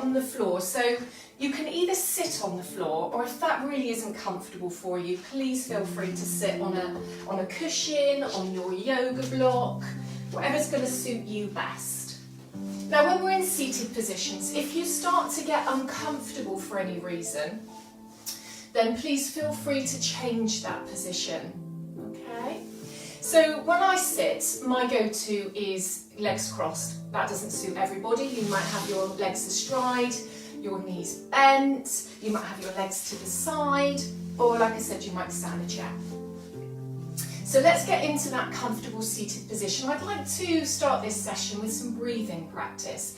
on the floor. So you can either sit on the floor, or if that really isn't comfortable for you, please feel free to sit on a cushion, on your yoga block, whatever's going to suit you best. Now when we're in seated positions, if you start to get uncomfortable for any reason, then please feel free to change that position, okay? So when I sit, my go-to is legs crossed. That doesn't suit everybody. You might have your legs astride, your knees bent, you might have your legs to the side, or like I said, you might stand a chair. So let's get into that comfortable seated position. I'd like to start this session with some breathing practice.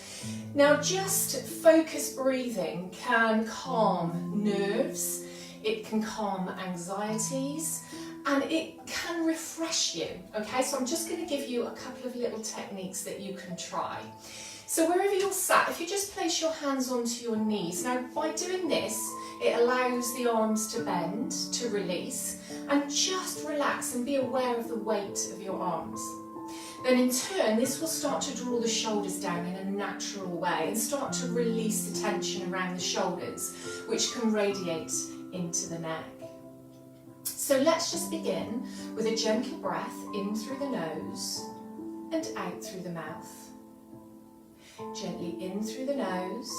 Now just focused breathing can calm nerves, it can calm anxieties, and it can refresh you, okay? So I'm just going to give you a couple of little techniques that you can try. So wherever you're sat, if you just place your hands onto your knees. Now by doing this, it allows the arms to bend, to release, and just relax and be aware of the weight of your arms. Then in turn, this will start to draw the shoulders down in a natural way and start to release the tension around the shoulders, which can radiate into the neck. So let's just begin with a gentle breath in through the nose and out through the mouth. Gently in through the nose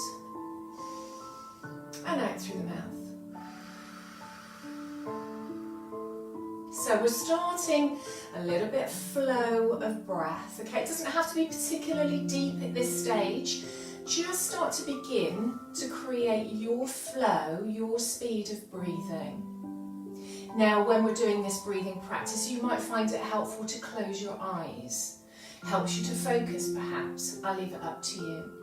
and out through the mouth. So we're starting a little bit flow of breath, okay? It doesn't have to be particularly deep at this stage. Just start to begin to create your flow, your speed of breathing. Now, when we're doing this breathing practice, you might find it helpful to close your eyes. Helps you to focus, perhaps. I'll leave it up to you.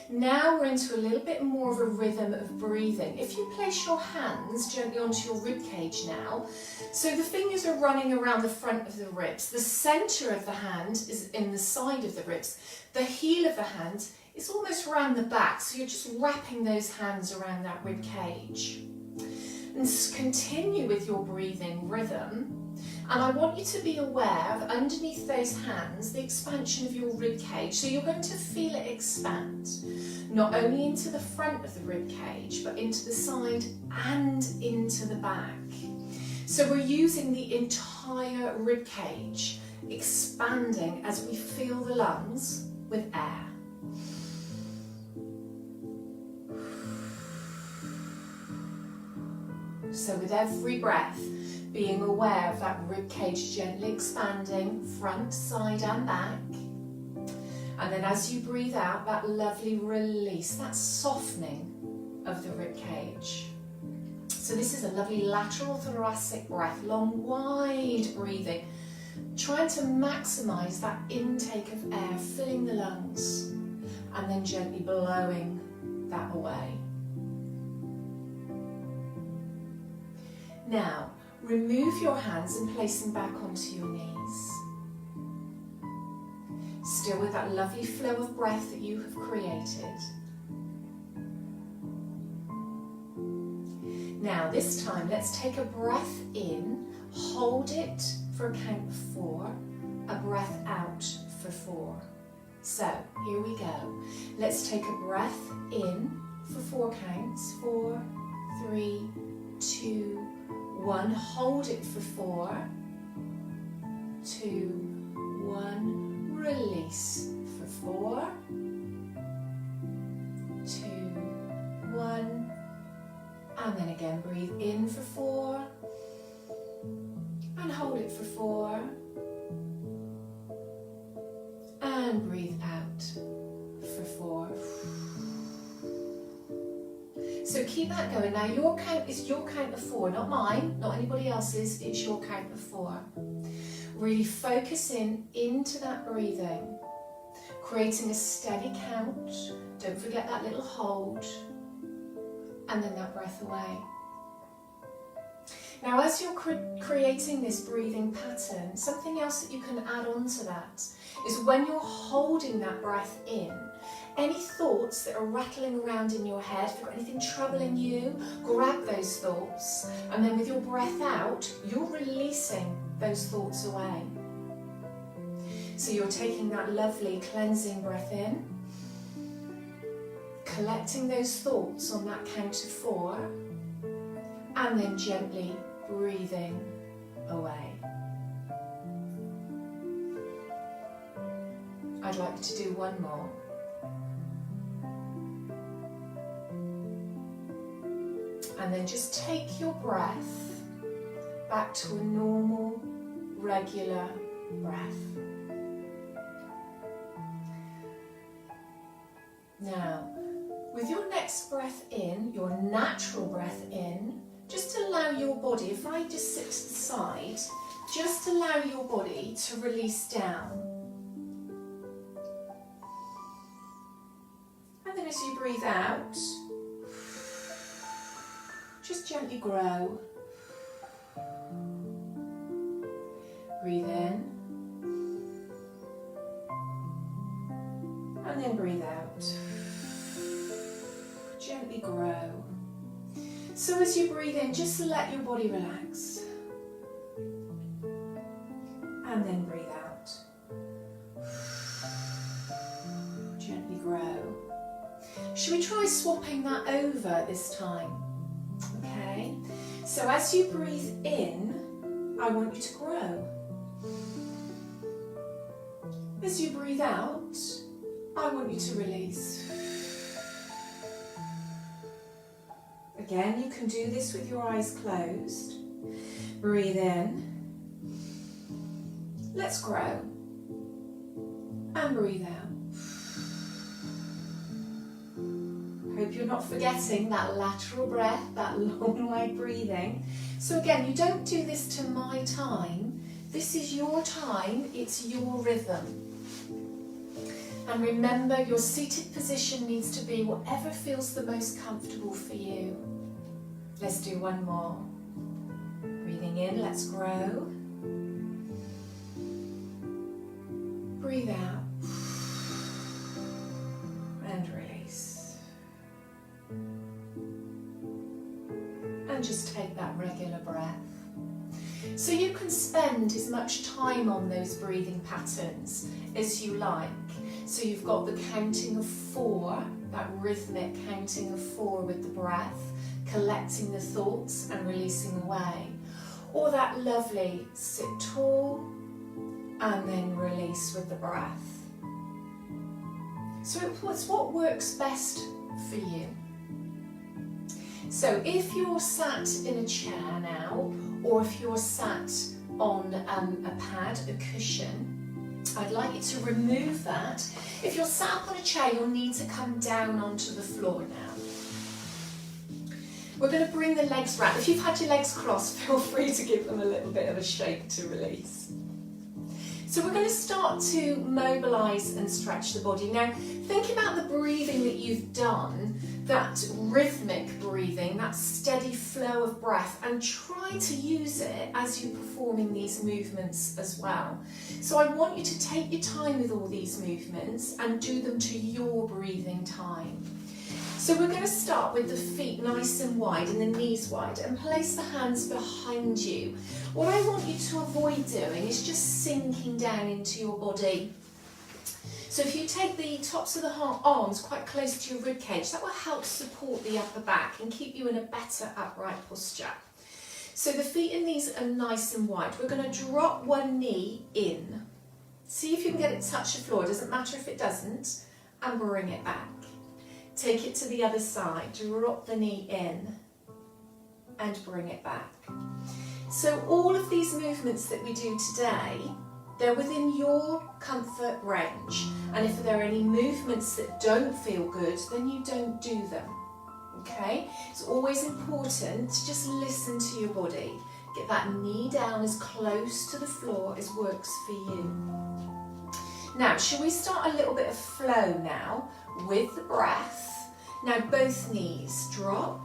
Now we're into a little bit more of a rhythm of breathing. If you place your hands gently onto your rib cage now, so the fingers are running around the front of the ribs. The centre of the hand is in the side of the ribs. The heel of the hand is almost around the back, so you're just wrapping those hands around that rib cage. And continue with your breathing rhythm. And I want you to be aware of underneath those hands, the expansion of your rib cage. So you're going to feel it expand, not only into the front of the rib cage, but into the side and into the back. So we're using the entire rib cage, expanding as we fill the lungs with air. So with every breath, being aware of that rib cage gently expanding, front, side and back. And then as you breathe out, that lovely release, that softening of the rib cage. So this is a lovely lateral thoracic breath, long, wide breathing, trying to maximise that intake of air, filling the lungs, and then gently blowing that away. Now, remove your hands and place them back onto your knees. Still with that lovely flow of breath that you have created. Now this time, let's take a breath in, hold it for a count of 4, a breath out for 4. So, here we go. Let's take a breath in for 4 counts. 4, 3, 2, 1, hold it for 4, 2, 1, release for 4, 2, 1, and then again breathe in for 4, and hold it for 4, and breathe out for 4. So keep that going. Now your count is your count of 4, not mine, not anybody else's, it's your count of 4. Really focus into that breathing, creating a steady count. Don't forget that little hold, and then that breath away. Now as you're creating this breathing pattern, something else that you can add on to that is when you're holding that breath in, any thoughts that are rattling around in your head, if you've got anything troubling you, grab those thoughts, and then with your breath out, you're releasing those thoughts away. So you're taking that lovely cleansing breath in, collecting those thoughts on that count of 4, and then gently breathing away. I'd like to do one more. And then just take your breath back to a normal, regular breath. Now, with your next breath in, your natural breath in, just allow your body, if I just sit to the side, just allow your body to release down. And then as you breathe out, just gently grow. Breathe in. And then breathe out. Gently grow. So as you breathe in, just let your body relax. And then breathe out. Gently grow. Should we try swapping that over this time? Okay. So as you breathe in, I want you to grow. As you breathe out, I want you to release. Again, you can do this with your eyes closed. Breathe in. Let's grow. And breathe out. Hope you're not forgetting that lateral breath, that long, wide breathing. So again, you don't do this to my time. This is your time, it's your rhythm. And remember, your seated position needs to be whatever feels the most comfortable for you. Let's do one more. Breathing in, let's grow. Breathe out. And release. And just take that regular breath. So you can spend as much time on those breathing patterns as you like. So you've got the counting of 4, that rhythmic counting of 4 with the breath, collecting the thoughts and releasing away. Or that lovely sit tall and then release with the breath. So it's what works best for you. So if you're sat in a chair now, or if you're sat on a pad, a cushion, I'd like you to remove that. If you're sat up on a chair, you'll need to come down onto the floor now. We're going to bring the legs round. If you've had your legs crossed, feel free to give them a little bit of a shake to release. So we're going to start to mobilise and stretch the body. Now, think about the breathing that you've done, that rhythmic breathing, that steady flow of breath, and try to use it as you're performing these movements as well. So I want you to take your time with all these movements and do them to your breathing time. So we're going to start with the feet nice and wide and the knees wide, and place the hands behind you. What I want you to avoid doing is just sinking down into your body. So if you take the tops of the arms quite close to your rib cage, that will help support the upper back and keep you in a better upright posture. So the feet and knees are nice and wide. We're going to drop one knee in. See if you can get it to touch the floor. It doesn't matter if it doesn't. And bring it back. Take it to the other side. Drop the knee in and bring it back. So all of these movements that we do today, they're within your comfort range. And if there are any movements that don't feel good, then you don't do them. Okay? It's always important to just listen to your body. Get that knee down as close to the floor as works for you. Now, shall we start a little bit of flow now with the breath? Now both knees drop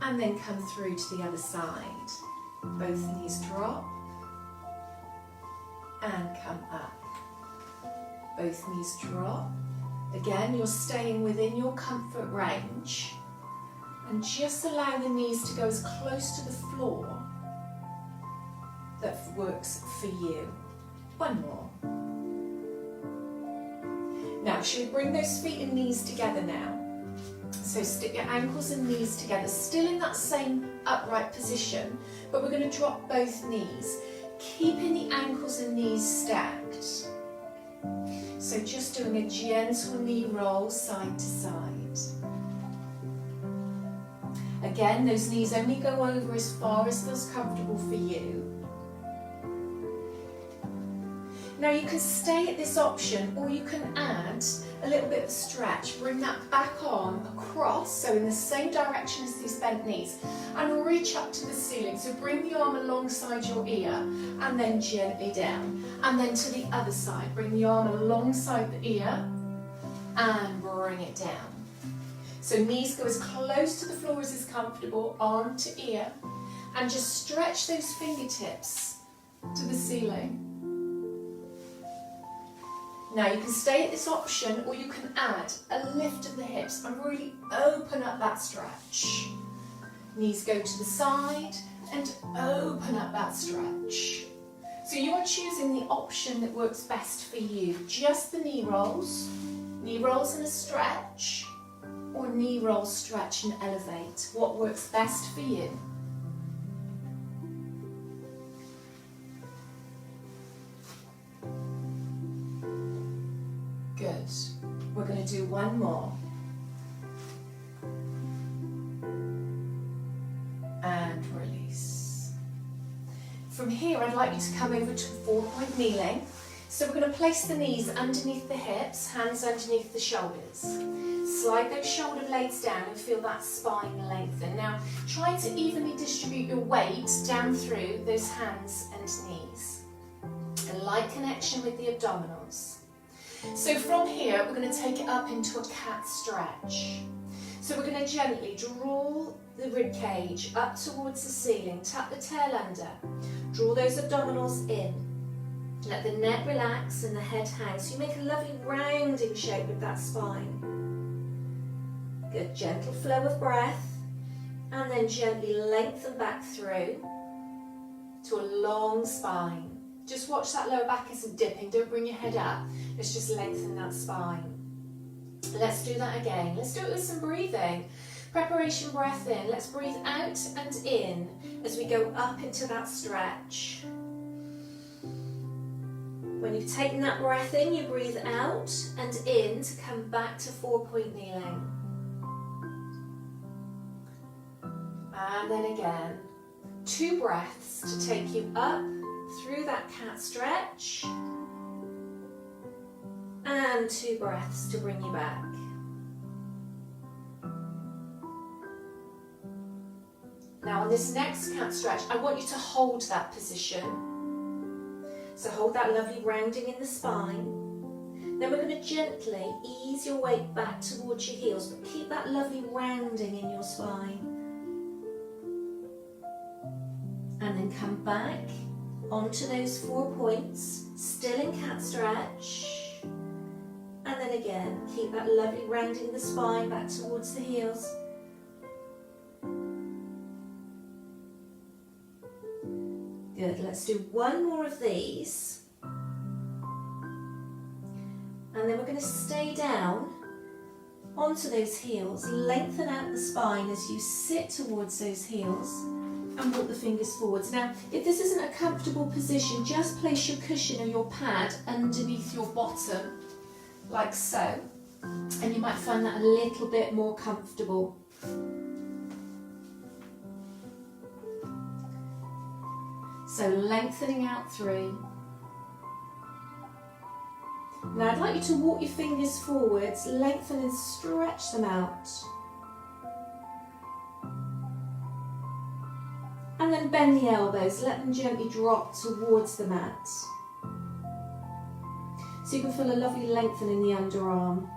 and then come through to the other side. Both knees drop and come up. Both knees drop. Again, you're staying within your comfort range, and just allow the knees to go as close to the floor that works for you. One more. Now, should we bring those feet and knees together now? So stick your ankles and knees together, still in that same upright position, but we're going to drop both knees, keeping the ankles and knees stacked. So just doing a gentle knee roll side to side. Again, those knees only go over as far as feels comfortable for you. Now you can stay at this option, or you can add a little bit of stretch. Bring that back on, across, so in the same direction as these bent knees, and reach up to the ceiling. So bring the arm alongside your ear, and then gently down. And then to the other side, bring the arm alongside the ear, and bring it down. So knees go as close to the floor as is comfortable, arm to ear, and just stretch those fingertips to the ceiling. Now you can stay at this option, or you can add a lift of the hips and really open up that stretch. Knees go to the side and open up that stretch. So you are choosing the option that works best for you. Just the knee rolls and a stretch, or knee rolls, stretch and elevate. What works best for you? Good. We're going to do one more. And release. From here, I'd like you to come over to 4-point kneeling. So we're going to place the knees underneath the hips, hands underneath the shoulders. Slide those shoulder blades down and feel that spine lengthen. Now, try to evenly distribute your weight down through those hands and knees. A light connection with the abdominals. So from here, we're going to take it up into a cat stretch. So we're going to gently draw the rib cage up towards the ceiling, tuck the tail under, draw those abdominals in, let the neck relax and the head hang. So you make a lovely rounding shape with that spine. Good, gentle flow of breath, and then gently lengthen back through to a long spine. Just watch that lower back isn't dipping, don't bring your head up, let's just lengthen that spine. Let's do that again, let's do it with some breathing. Preparation breath in, let's breathe out and in as we go up into that stretch. When you've taken that breath in, you breathe out and in to come back to 4-point kneeling. And then again, 2 breaths to take you up through that cat stretch, and 2 breaths to bring you back. Now on this next cat stretch, I want you to hold that position. So hold that lovely rounding in the spine. Then we're going to gently ease your weight back towards your heels, but keep that lovely rounding in your spine. And then come back onto those 4 points, still in cat stretch. And then again, keep that lovely rounding in the spine back towards the heels. Good, let's do 1 more of these. And then we're going to stay down onto those heels, lengthen out the spine as you sit towards those heels and walk the fingers forwards. Now, if this isn't a comfortable position, just place your cushion or your pad underneath your bottom, like so, and you might find that a little bit more comfortable. So lengthening out through. Now I'd like you to walk your fingers forwards, lengthen and stretch them out. And then bend the elbows, let them gently drop towards the mat. So you can feel a lovely lengthening in the underarm.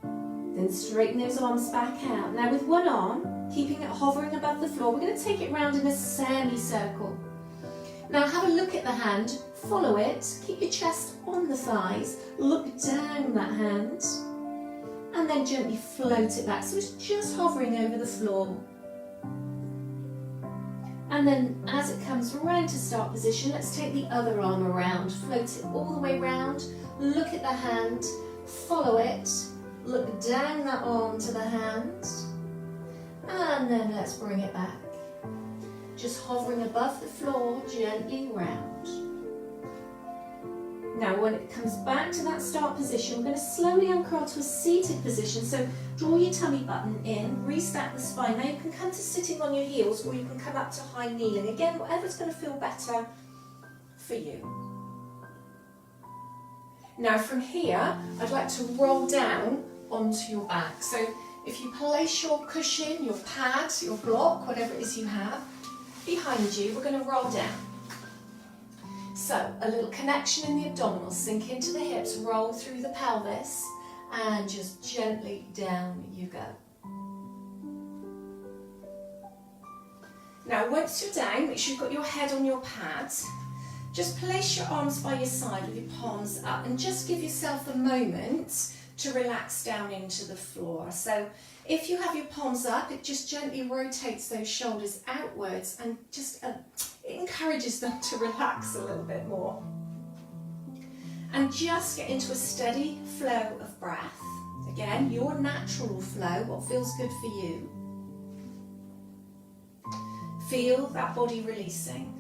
Then straighten those arms back out. Now with one arm, keeping it hovering above the floor, we're going to take it round in a semicircle. Now have a look at the hand, follow it, keep your chest on the thighs, look down that hand, and then gently float it back. So it's just hovering over the floor. And then as it comes round to start position, let's take the other arm around, float it all the way round, look at the hand, follow it, look down that arm to the hand, and then let's bring it back. Just hovering above the floor, gently round. Now when it comes back to that start position, we're going to slowly uncurl to a seated position. So draw your tummy button in, restack the spine. Now you can come to sitting on your heels, or you can come up to high kneeling. Again, whatever's going to feel better for you. Now from here, I'd like to roll down onto your back. So if you place your cushion, your pad, your block, whatever it is you have, behind you, we're going to roll down. So a little connection in the abdominals, sink into the hips, roll through the pelvis, and just gently down you go. Now once you're down, make sure you've got your head on your pad. Just place your arms by your side with your palms up and just give yourself a moment to relax down into the floor. So if you have your palms up, it just gently rotates those shoulders outwards and just it encourages them to relax a little bit more. And just get into a steady flow of breath. Again, your natural flow, what feels good for you. Feel that body releasing.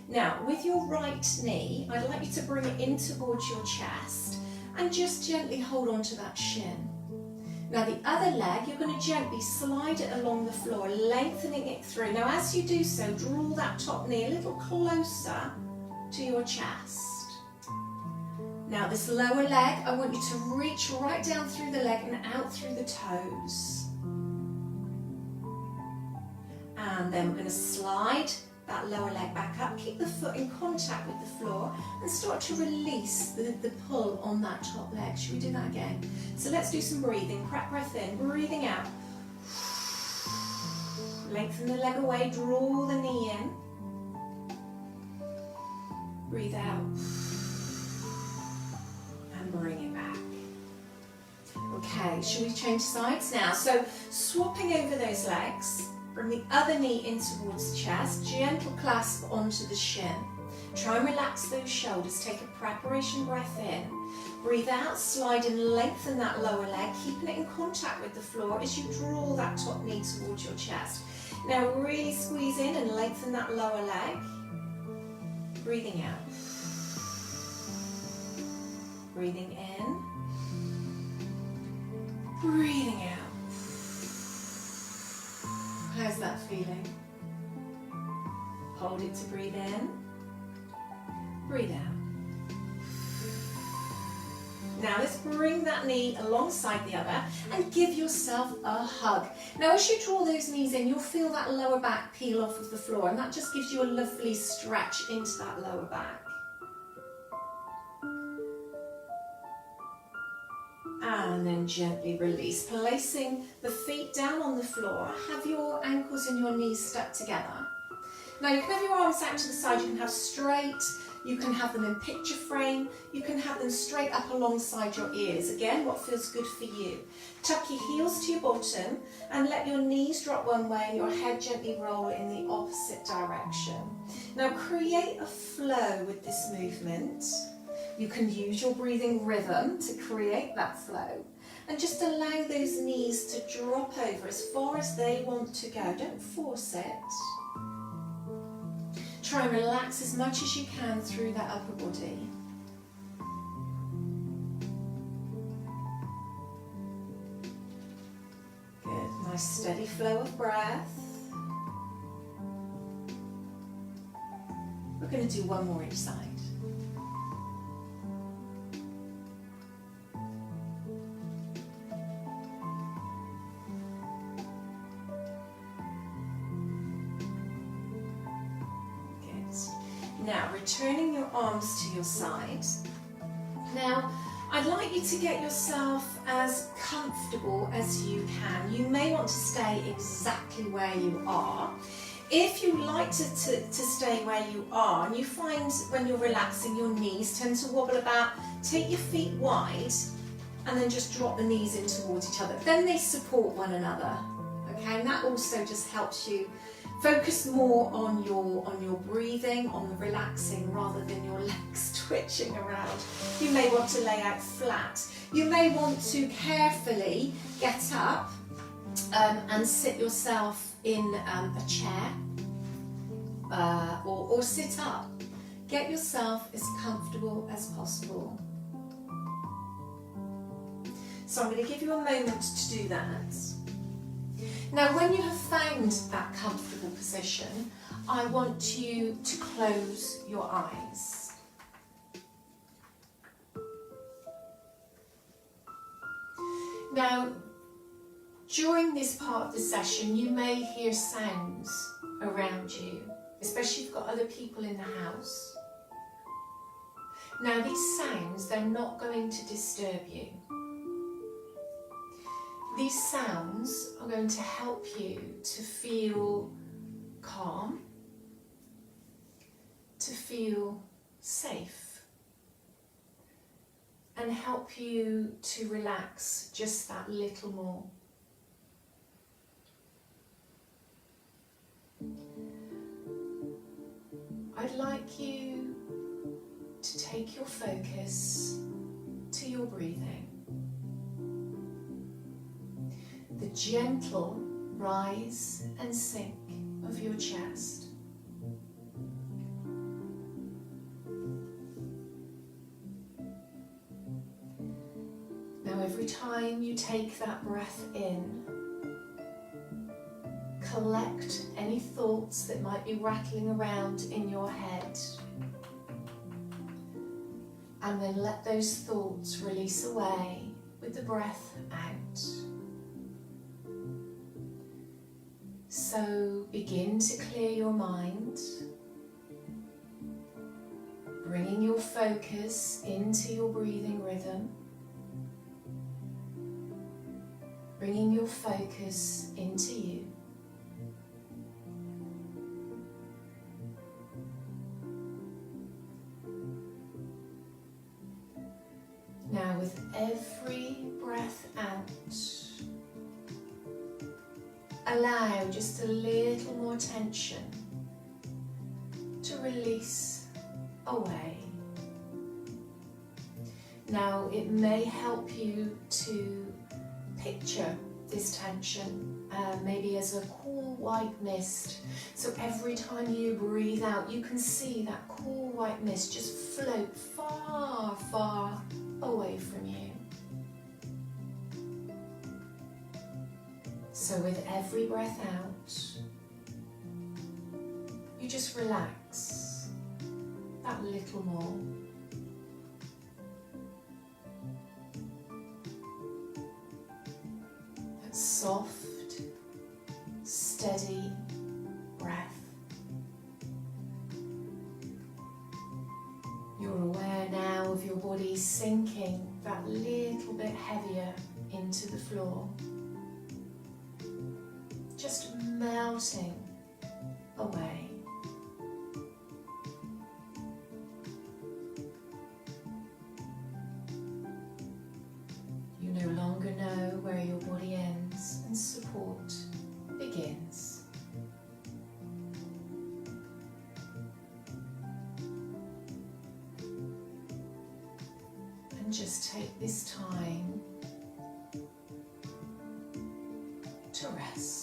Now, with your right knee, I'd like you to bring it in towards your chest and just gently hold on to that shin. Now the other leg, you're going to gently slide it along the floor, lengthening it through. Now as you do so, draw that top knee a little closer to your chest. Now this lower leg, I want you to reach right down through the leg and out through the toes. And then we're going to slide that lower leg back up, keep the foot in contact with the floor and start to release the pull on that top leg. Should we do that again? So let's do some breathing. Crack breath in, breathing out. Lengthen the leg away, draw the knee in. Breathe out. And bring it back. Okay, should we change sides now? So swapping over those legs. Bring the other knee in towards the chest, gentle clasp onto the shin. Try and relax those shoulders, take a preparation breath in. Breathe out, slide and lengthen that lower leg, keeping it in contact with the floor as you draw that top knee towards your chest. Now really squeeze in and lengthen that lower leg. Breathing out. Breathing in. Breathing out. How's that feeling? Hold it to breathe in. Breathe out. Now let's bring that knee alongside the other and give yourself a hug. Now as you draw those knees in, you'll feel that lower back peel off of the floor, and that just gives you a lovely stretch into that lower back. And then gently release, placing the feet down on the floor. Have your ankles and your knees stuck together. Now you can have your arms out to the side, you can have straight, you can have them in picture frame, you can have them straight up alongside your ears. Again, what feels good for you. Tuck your heels to your bottom and let your knees drop one way and your head gently roll in the opposite direction. Now create a flow with this movement. You can use your breathing rhythm to create that flow and just allow those knees to drop over as far as they want to go. Don't force it. Try and relax as much as you can through that upper body. Good, nice steady flow of breath. We're going to do one more each side. Now, returning your arms to your side. Now, I'd like you to get yourself as comfortable as you can. You may want to stay exactly where you are. If you like to stay where you are and you find when you're relaxing your knees tend to wobble about, take your feet wide and then just drop the knees in towards each other. Then they support one another, okay? And that also just helps you Focus more on your breathing, on the relaxing rather than your legs twitching around. You may want to lay out flat. You may want to carefully get up and sit yourself in a chair or sit up. Get yourself as comfortable as possible. So I'm going to give you a moment to do that. Now, when you have found that comfortable position, I want you to close your eyes. Now, during this part of the session, you may hear sounds around you, especially if you've got other people in the house. Now, these sounds, they're not going to disturb you. These sounds are going to help you to feel calm, to feel safe, and help you to relax just that little more. I'd like you to take your focus to your breathing. The gentle rise and sink of your chest. Now, every time you take that breath in, collect any thoughts that might be rattling around in your head, and then let those thoughts release away with the breath out. So begin to clear your mind, bringing your focus into your breathing rhythm, bringing your focus into you. Now, with every breath out, allow just a little more tension to release away. Now, it may help you to picture this tension maybe as a cool white mist. So every time you breathe out, you can see that cool white mist just float far, far away from you. So with every breath out, you just relax that little more. That soft, steady breath. You're aware now of your body sinking that little bit heavier into the floor. Just melting away. You no longer know where your body ends and support begins. And just take this time to rest.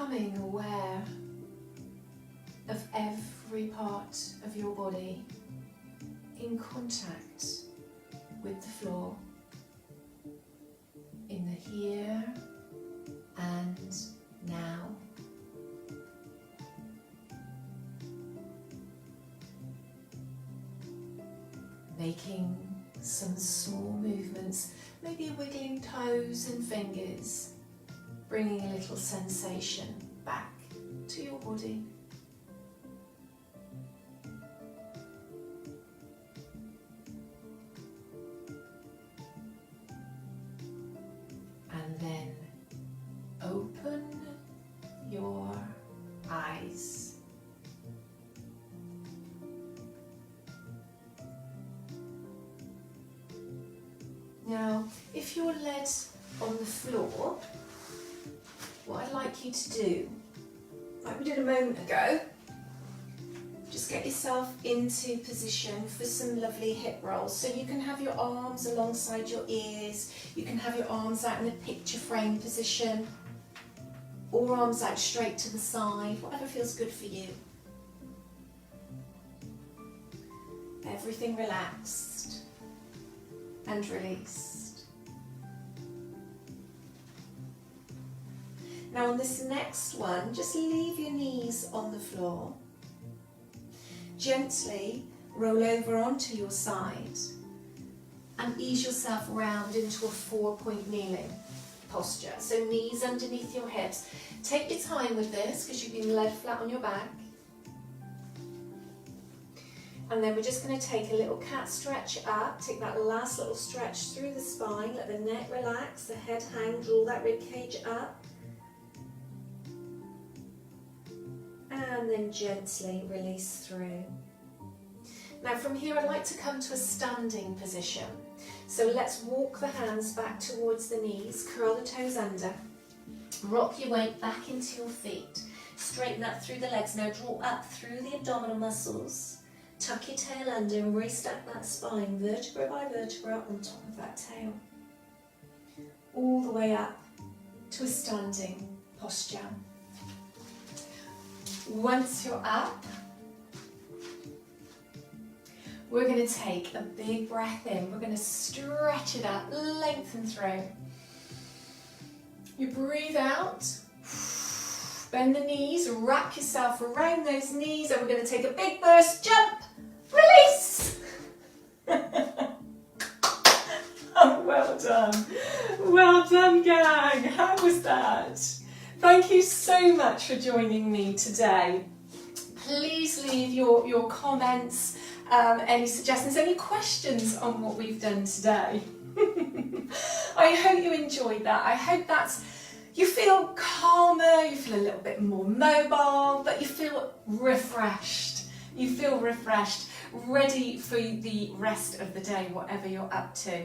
becoming aware of every part of your body in contact with the floor, in the here and now. Making some small movements, maybe wiggling toes and fingers, bringing a little sensation back to your body. And then open your eyes. Now, if you're led on the floor, what I'd like you to do, like we did a moment ago, just get yourself into position for some lovely hip rolls. So you can have your arms alongside your ears, you can have your arms out in a picture frame position, or arms out straight to the side, whatever feels good for you. Everything relaxed and released. Now on this next one, just leave your knees on the floor. Gently roll over onto your side and ease yourself round into a 4-point kneeling posture. So knees underneath your hips. Take your time with this because you've been laid flat on your back. And then we're just going to take a little cat stretch up, take that last little stretch through the spine, let the neck relax, the head hang, draw that rib cage up. And then gently release through. Now from here I'd like to come to a standing position. So let's walk the hands back towards the knees, curl the toes under, rock your weight back into your feet, straighten up through the legs. Now draw up through the abdominal muscles. Tuck your tail under and restack that spine vertebra by vertebra on top of that tail. All the way up to a standing posture. Once you're up, we're going to take a big breath in. We're going to stretch it up, lengthen through. You breathe out. Bend the knees, wrap yourself around those knees, and we're going to take a big burst, jump, release. Oh, well done. Well done, gang. How was that? Thank you so much for joining me today. Please leave your comments, any suggestions, any questions on what we've done today. I hope you enjoyed that. I hope you feel calmer, you feel a little bit more mobile, but you feel refreshed. You feel refreshed, ready for the rest of the day, whatever you're up to.